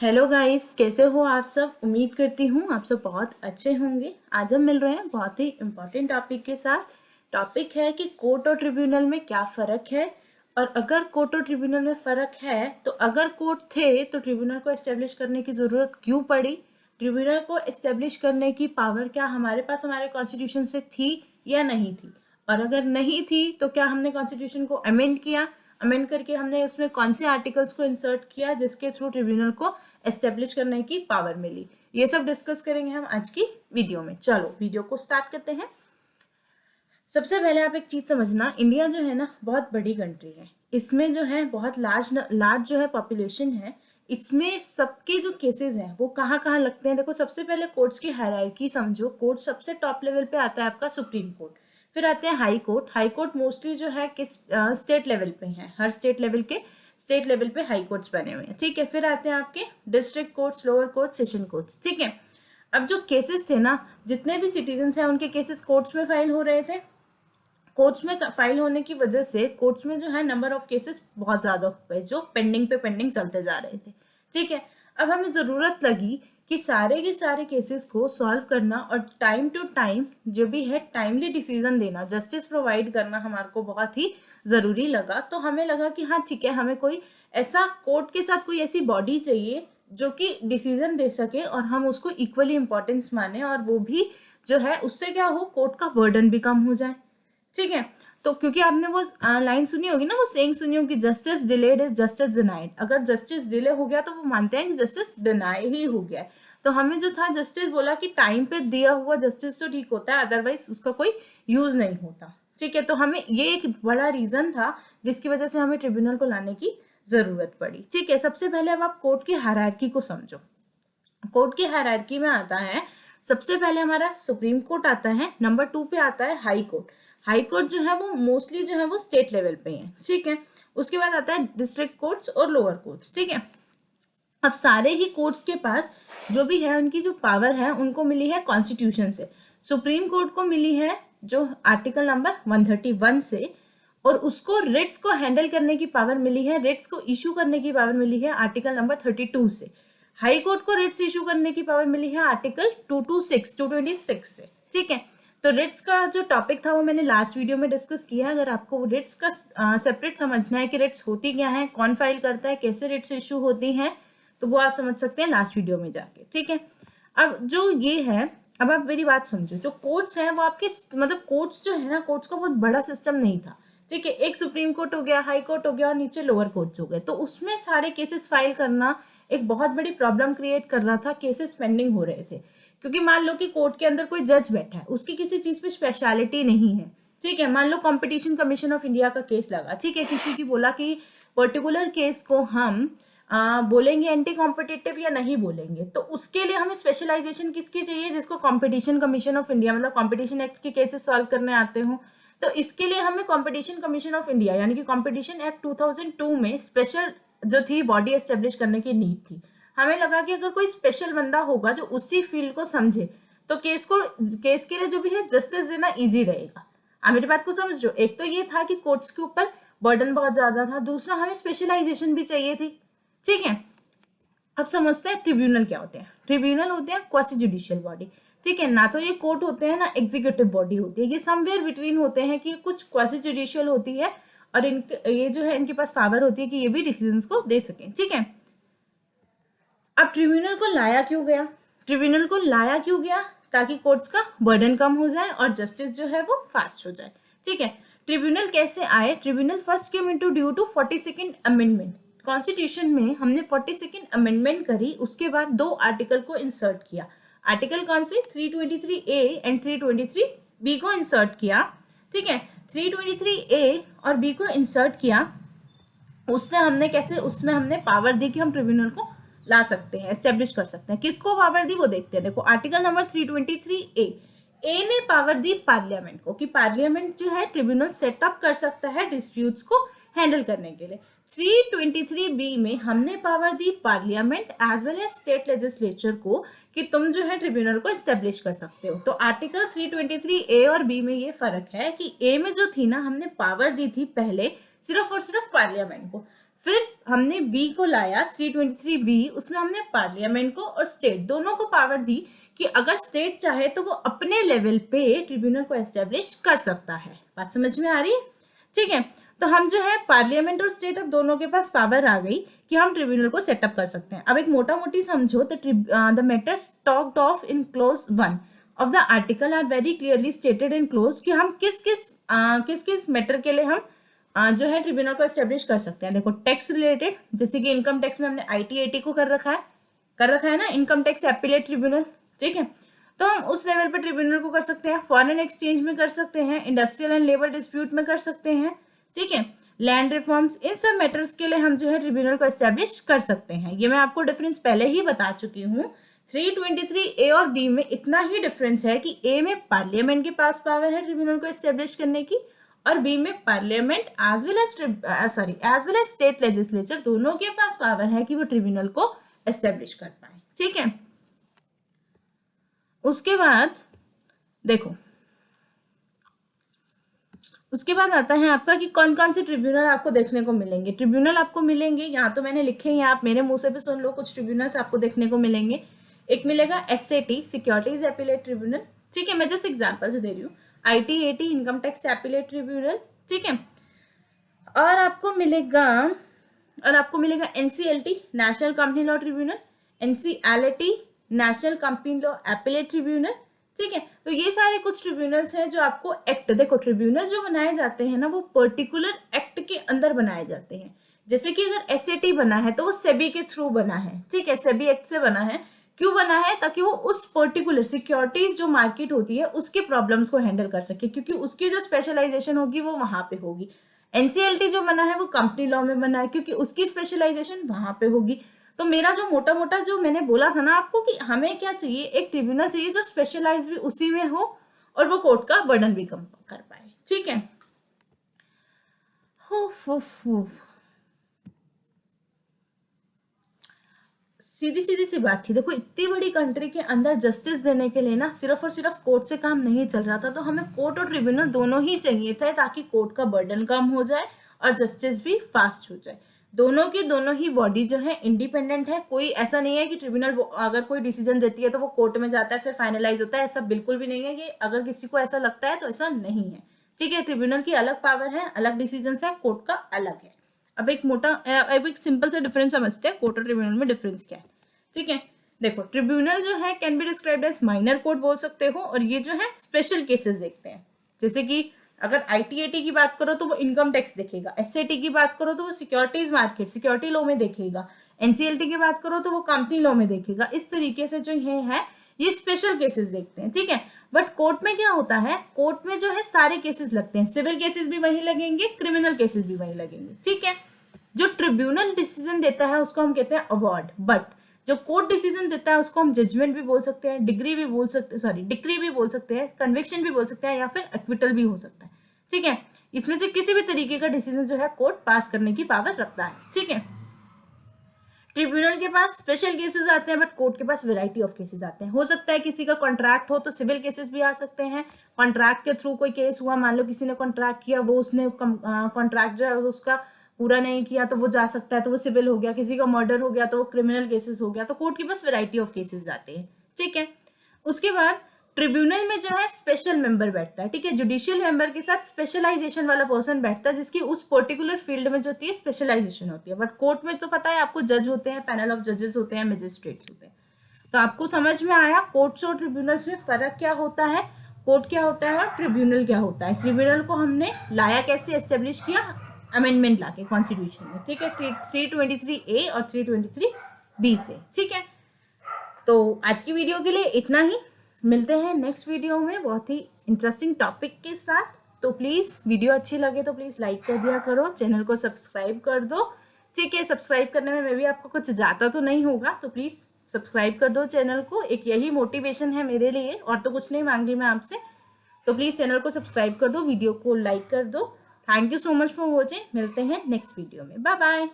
Hello guys, कैसे हो आप सब। उम्मीद करती हूँ आप सब बहुत अच्छे होंगे। आज हम मिल रहे हैं बहुत ही इम्पोर्टेंट टॉपिक के साथ। टॉपिक है कि कोर्ट और ट्रिब्यूनल में क्या फ़र्क है, और अगर कोर्ट और ट्रिब्यूनल में फ़र्क है तो अगर कोर्ट थे तो ट्रिब्यूनल को इस्टेब्लिश करने की ज़रूरत क्यों पड़ी। ट्रिब्यूनल को इस्टेब्लिश करने की पावर क्या हमारे पास हमारे कॉन्स्टिट्यूशन से थी या नहीं थी, और अगर नहीं थी तो क्या हमने कॉन्स्टिट्यूशन को अमेंड किया, अमेंड करके हमने उसमें कौन से आर्टिकल्स को इंसर्ट किया जिसके थ्रू ट्रिब्यूनल को एस्टेब्लिश करने की पावर मिली। ये सब डिस्कस करेंगे हम आज की वीडियो में। चलो वीडियो को स्टार्ट करते हैं। सबसे पहले आप एक चीज समझना, इंडिया जो है ना बहुत बड़ी कंट्री है। इसमें जो है बहुत लार्ज जो है पॉपुलेशन है। इसमें सबके जो केसेस हैं वो कहाँ कहाँ लगते हैं। देखो, सबसे पहले कोर्ट्स की हायरार्की समझो। कोर्ट सबसे टॉप लेवल पे आता है आपका सुप्रीम कोर्ट, फिर आते हैं high court. High court mostly जो है किस स्टेट लेवल पे है, हर स्टेट लेवल पे हाई कोर्ट्स बने हुए हैं, ठीक है। फिर आते हैं आपके district courts, lower courts, session courts, ठीक है। अब जो केसेस थे ना, जितने भी सिटीजन हैं उनके केसेस कोर्ट्स में फाइल हो रहे थे। कोर्ट्स में फाइल होने की वजह से कोर्ट्स में जो है नंबर ऑफ केसेस बहुत ज़्यादा हो गए जो पेंडिंग पे पेंडिंग चलते जा रहे थे, ठीक है। अब हमें ज़रूरत लगी कि सारे के सारे केसेस को सॉल्व करना और टाइम टू टाइम जो भी है टाइमली डिसीजन देना, जस्टिस प्रोवाइड करना हमारे को बहुत ही ज़रूरी लगा। तो हमें लगा कि हाँ ठीक है, हमें कोई ऐसा कोर्ट के साथ कोई ऐसी बॉडी चाहिए जो कि डिसीजन दे सके और हम उसको इक्वली इम्पोर्टेंस माने, और वो भी जो है उससे क्या हो, कोर्ट का बर्डन भी कम हो जाए, ठीक है। तो क्योंकि आपने वो लाइन सुनी होगी ना, वो सेइंग सुनी होगी, justice delayed is justice denied. अगर जस्टिस डिले हो गया तो वो मानते हैं कि जस्टिस डिनाई ही हो गया है। तो हमें जो था जस्टिस बोला कि टाइम पे दिया हुआ जस्टिस तो ठीक होता है, अदरवाइज उसका कोई यूज नहीं होता, ठीक है। तो हमें ये एक बड़ा रीजन था जिसकी वजह से हमें ट्रिब्यूनल को लाने की जरूरत पड़ी, ठीक है। सबसे पहले अब आप कोर्ट की हायरार्की को समझो। कोर्ट की हायरार्की में आता है, सबसे पहले हमारा सुप्रीम कोर्ट आता है, नंबर 2 पे आता है हाई कोर्ट। हाई कोर्ट जो है वो मोस्टली जो है वो स्टेट लेवल पे है, ठीक है। उसके बाद आता है डिस्ट्रिक्ट कोर्ट्स और लोअर कोर्ट्स, ठीक है। अब सारे ही कोर्ट्स के पास जो भी है उनकी जो पावर है उनको मिली है कॉन्स्टिट्यूशन से। सुप्रीम कोर्ट को मिली है जो आर्टिकल नंबर 131 से, और उसको रिट्स को हैंडल करने की पावर मिली है, रिट्स को इशू करने की पावर मिली है आर्टिकल नंबर 32 से। हाई कोर्ट को रिट्स इशू करने की पावर मिली है आर्टिकल 226 से, ठीक है। तो रिट्स का जो टॉपिक था वो मैंने लास्ट वीडियो में डिस्कस किया है। अगर आपको रिट्स का सेपरेट समझना है कि रिट्स होती क्या है, कौन फाइल करता है, कैसे रिट्स इशू होती हैं, तो वो आप समझ सकते हैं लास्ट वीडियो में जाके, ठीक है। अब जो ये है, अब आप मेरी बात समझो। जो कोर्ट्स हैं वो आपके मतलब कोर्ट्स जो है ना, कोर्ट्स का बहुत बड़ा सिस्टम नहीं था, ठीक है। एक सुप्रीम कोर्ट हो गया, हाई कोर्ट हो गया, और नीचे लोअर कोर्ट्स हो गए। तो उसमें सारे केसेस फाइल करना एक बहुत बड़ी प्रॉब्लम क्रिएट कर रहा था। केसेस पेंडिंग हो रहे थे क्योंकि मान लो कि कोर्ट के अंदर कोई जज बैठा है, उसकी किसी चीज पे स्पेशलिटी नहीं है, ठीक है। मान लो कंपटीशन कमीशन ऑफ इंडिया का केस लगा, ठीक है। किसी की बोला कि पर्टिकुलर केस को हम बोलेंगे एंटी कॉम्पिटिटिव या नहीं बोलेंगे, तो उसके लिए हमें स्पेशलाइजेशन किसकी चाहिए, जिसको कंपटीशन कमीशन ऑफ इंडिया मतलब कंपटीशन एक्ट के केसेस सॉल्व करने आते हो। तो इसके लिए हमें कंपटीशन कमीशन ऑफ इंडिया यानी कि कंपटीशन एक्ट 2002 में स्पेशल जो थी बॉडी एस्टेब्लिश करने की नीड थी। हमें लगा कि अगर कोई स्पेशल बंदा होगा जो उसी फील्ड को समझे तो केस के लिए जो भी है जस्टिस देना इजी रहेगा। आप मेरी बात को समझ रहे हो। एक तो ये था कि कोर्ट्स के ऊपर बर्डन बहुत ज्यादा था, दूसरा हमें स्पेशलाइजेशन भी चाहिए थी, ठीक है। अब समझते हैं ट्रिब्यूनल क्या होते हैं। ट्रिब्यूनल होते हैं क्वासी जुडिशियल बॉडी, ठीक है। ना तो ये कोर्ट होते हैं ना एग्जीक्यूटिव बॉडी होती है, ये समवेयर बिटवीन होते हैं कि कुछ क्वासी जुडिशियल होती है और इनके ये जो है इनके पास पावर होती है कि ये भी डिसीजंस को दे सकें, ठीक है। अब ट्रिब्यूनल को लाया क्यों गया, ट्रिब्यूनल को लाया क्यों गया, ताकि कोर्ट्स का बर्डन कम हो जाए और जस्टिस जो है वो फास्ट हो जाए, ठीक है। ट्रिब्यूनल कैसे आए, tribunal first came into due to 42nd amendment. Constitution में हमने 42nd अमेंडमेंट करी, उसके बाद 2 आर्टिकल को इंसर्ट किया। आर्टिकल कौन से, 323A एंड 323B को इंसर्ट किया, ठीक है। 323A और B को इंसर्ट किया, उससे हमने कैसे, उसमें हमने पावर दी कि हम ट्रिब्यूनल को ला सकते हैं, एस्टेब्लिश कर सकते हैं। किसको पावर दी वो देखते हैं। देखो आर्टिकल नंबर 323A ने पावर दी पार्लियामेंट को कि पार्लियामेंट जो है ट्रिब्यूनल सेटअप कर सकता है डिस्प्यूट्स को हैंडल करने के लिए। 323B में हमने पावर दी parliament as well as state legislature को कि तुम जो है ट्रिब्यूनल को एस्टेब्लिश कर सकते हो। तो आर्टिकल 323A और B में ये फर्क है कि A में जो थी ना, हमने पावर दी थी पहले सिर्फ और सिर्फ पार्लियामेंट को, फिर हमने बी को लाया 323B, उसमें हमने पार्लियामेंट को और स्टेट दोनों को पावर दी कि अगर स्टेट चाहे तो वो अपने लेवल पे ट्रिब्यूनल को एस्टेब्लिश कर सकता है। बात समझ में आ रही है? ठीक है, तो हम जो है पार्लियामेंट और स्टेट अब दोनों के पास पावर आ गई कि हम ट्रिब्यूनल को सेटअप कर सकते हैं। अब एक मोटा मोटी समझो तो the matters talked of in clause 1 of the article are very clearly stated in clause कि हम किस किस मैटर के लिए हम जो है ट्रिब्यूनल को एस्टेब्लिश कर सकते हैं। देखो, टैक्स रिलेटेड, जैसे कि इनकम टैक्स में हमने IT-AT को कर रखा है ना, इनकम टैक्स एपीलेट ट्रिब्यूनल। ठीक है, तो हम उस लेवल पे ट्रिब्यूनल को कर सकते हैं। फॉरेन एक्सचेंज में कर सकते हैं, इंडस्ट्रियल एंड लेबर डिस्प्यूट में कर सकते हैं। ठीक है, लैंड रिफॉर्म्स, इन सब मैटर्स के लिए हम जो है ट्रिब्यूनल को एस्टेब्लिश कर सकते हैं। ये मैं आपको डिफरेंस पहले ही बता चुकी हूँ। 323A और B में इतना ही डिफरेंस है कि A में पार्लियामेंट के पास पावर है ट्रिब्यूनल को एस्टेब्लिश करने की, और बी में parliament as well as state legislature दोनों के पास पावर है कि वो ट्रिब्यूनल को एस्टेब्लिश कर पाए। ठीक है, उसके बाद देखो, उसके बाद आता है आपका कि कौन कौन से ट्रिब्यूनल आपको देखने को मिलेंगे। ट्रिब्यूनल आपको मिलेंगे, यहाँ तो मैंने लिखे हैं, आप मेरे मुंह से भी सुन लो, कुछ ट्रिब्यूनल्स आपको देखने को मिलेंगे। एक मिलेगा SAT, सिक्योरिटीज एपीलेट ट्रिब्यूनल। ठीक है, मैं जस्ट एग्जांपल्स दे रही हूँ। IT-AT, income tax appellate tribunal. ठीक है, और आपको मिलेगा NCLT, national company law tribunal, NCLAT, national company law appellate tribunal. ठीक है, तो ये सारे कुछ ट्रिब्यूनल्स हैं जो आपको एक्ट, देखो ट्रिब्यूनल जो बनाए जाते हैं ना वो पर्टिकुलर एक्ट के अंदर बनाए जाते हैं। जैसे कि अगर SAT बना है तो वो सेबी के थ्रू बना है। ठीक है, सेबी एक्ट से बना है। क्यों बना है? ताकि वो उस पर्टिकुलर सिक्योरिटीज जो मार्केट होती है उसके प्रॉब्लम्स को हैंडल कर सके, क्योंकि उसकी जो स्पेशलाइजेशन होगी वो वहां पे होगी। NCLT जो बना है वो कंपनी लॉ में बना है, क्योंकि उसकी स्पेशलाइजेशन वहां पे होगी। तो मेरा जो मोटा मोटा जो मैंने बोला था ना आपको कि हमें क्या चाहिए, एक ट्रिब्यूनल चाहिए जो स्पेशलाइज भी उसी में हो और वो कोर्ट का बर्डन भी कम कर पाए। ठीक है, सीधी सी बात थी। देखो, इतनी बड़ी कंट्री के अंदर जस्टिस देने के लिए ना सिर्फ और सिर्फ कोर्ट से काम नहीं चल रहा था, तो हमें कोर्ट और ट्रिब्यूनल दोनों ही चाहिए थे ताकि कोर्ट का बर्डन कम हो जाए और जस्टिस भी फास्ट हो जाए। दोनों की दोनों ही बॉडी जो है इंडिपेंडेंट है। कोई ऐसा नहीं है कि ट्रिब्यूनल अगर कोई डिसीजन देती है तो वो कोर्ट में जाता है फिर फाइनलाइज होता है, ऐसा बिल्कुल भी नहीं है। कि अगर किसी को ऐसा लगता है तो ऐसा नहीं है। ठीक है, ट्रिब्यूनल की अलग पावर है, अलग डिसीजन है, कोर्ट का अलग है। अब एक सिंपल सा डिफरेंस समझते हैं, कोर्ट और ट्रिब्यूनल में डिफरेंस क्या है। ठीक है, देखो, ट्रिब्यूनल जो है can be described as minor court बोल सकते हो, और ये जो है स्पेशल केसेस देखते हैं। जैसे कि अगर IT-AT की बात करो तो वो इनकम टैक्स देखेगा, SAT की बात करो तो वो सिक्योरिटीज मार्केट सिक्योरिटी लॉ में देखेगा, NCLT की बात करो तो वो कंपनी लॉ में देखेगा। इस तरीके से जो ये स्पेशल केसेस देखते हैं। ठीक है, बट कोर्ट में क्या होता है, कोर्ट में जो है सारे केसेस लगते हैं, सिविल केसेस भी वही लगेंगे, क्रिमिनल केसेस भी वही लगेंगे। ठीक है, जो ट्रिब्यूनल डिसीजन देता है उसको हम कहते हैं अवार्ड, बट जो कोर्ट डिसीजन देता है उसको हम जजमेंट भी बोल सकते हैं, डिक्री भी बोल सकते हैं, कन्विक्शन भी बोल सकते हैं, या फिर एक्विटल भी हो सकता है। ठीक है, इसमें से किसी भी तरीके का डिसीजन जो है कोर्ट पास करने की पावर रखता है। ठीक है, ट्रिब्यूनल के पास स्पेशल केसेस आते हैं, बट कोर्ट के पास वैरायटी ऑफ केसेस आते हैं। हो सकता है किसी का कॉन्ट्रैक्ट हो तो सिविल केसेस भी आ सकते हैं। कॉन्ट्रैक्ट के थ्रू कोई केस हुआ, मान लो किसी ने कॉन्ट्रैक्ट किया, वो उसने कॉन्ट्रैक्ट जो है उसका पूरा नहीं किया तो वो जा सकता है, तो वो सिविल हो गया। किसी का मर्डर हो गया तो वो क्रिमिनल केसेस हो गया। तो कोर्ट के पास वैरायटी ऑफ केसेस आते हैं। ठीक है, उसके बाद ट्रिब्यूनल में जो है स्पेशल मेंबर बैठता है। ठीक है, जुडिशियल मेंबर के साथ स्पेशलाइजेशन वाला पर्सन बैठता है जिसकी उस पर्टिकुलर फील्ड में जो होती है स्पेशलाइजेशन होती है। बट कोर्ट में तो पता है आपको, जज होते हैं, पैनल ऑफ जजेस होते हैं, मजिस्ट्रेट्स होते हैं। तो आपको समझ में आया कोर्ट्स और ट्रिब्यूनल्स में फर्क क्या होता है, कोर्ट क्या होता है और ट्रिब्यूनल क्या होता है। ट्रिब्यूनल को हमने लाया कैसे, एस्टेब्लिश किया अमेंडमेंट लाके कॉन्स्टिट्यूशन में। ठीक है, 323A और 323B से। ठीक है, तो आज की वीडियो के लिए इतना ही। मिलते हैं नेक्स्ट वीडियो में बहुत ही इंटरेस्टिंग टॉपिक के साथ। तो प्लीज़ वीडियो अच्छी लगे तो प्लीज़ लाइक कर दिया करो, चैनल को सब्सक्राइब कर दो। ठीक है, सब्सक्राइब करने में भी आपको कुछ ज़्यादा तो नहीं होगा, तो प्लीज़ सब्सक्राइब कर दो चैनल को। एक यही मोटिवेशन है मेरे लिए, और तो कुछ नहीं मांग रही मैं आपसे। तो प्लीज़ चैनल को सब्सक्राइब कर दो, वीडियो को लाइक कर दो। Thank you so much for watching. मिलते हैं नेक्स्ट वीडियो में। Bye bye.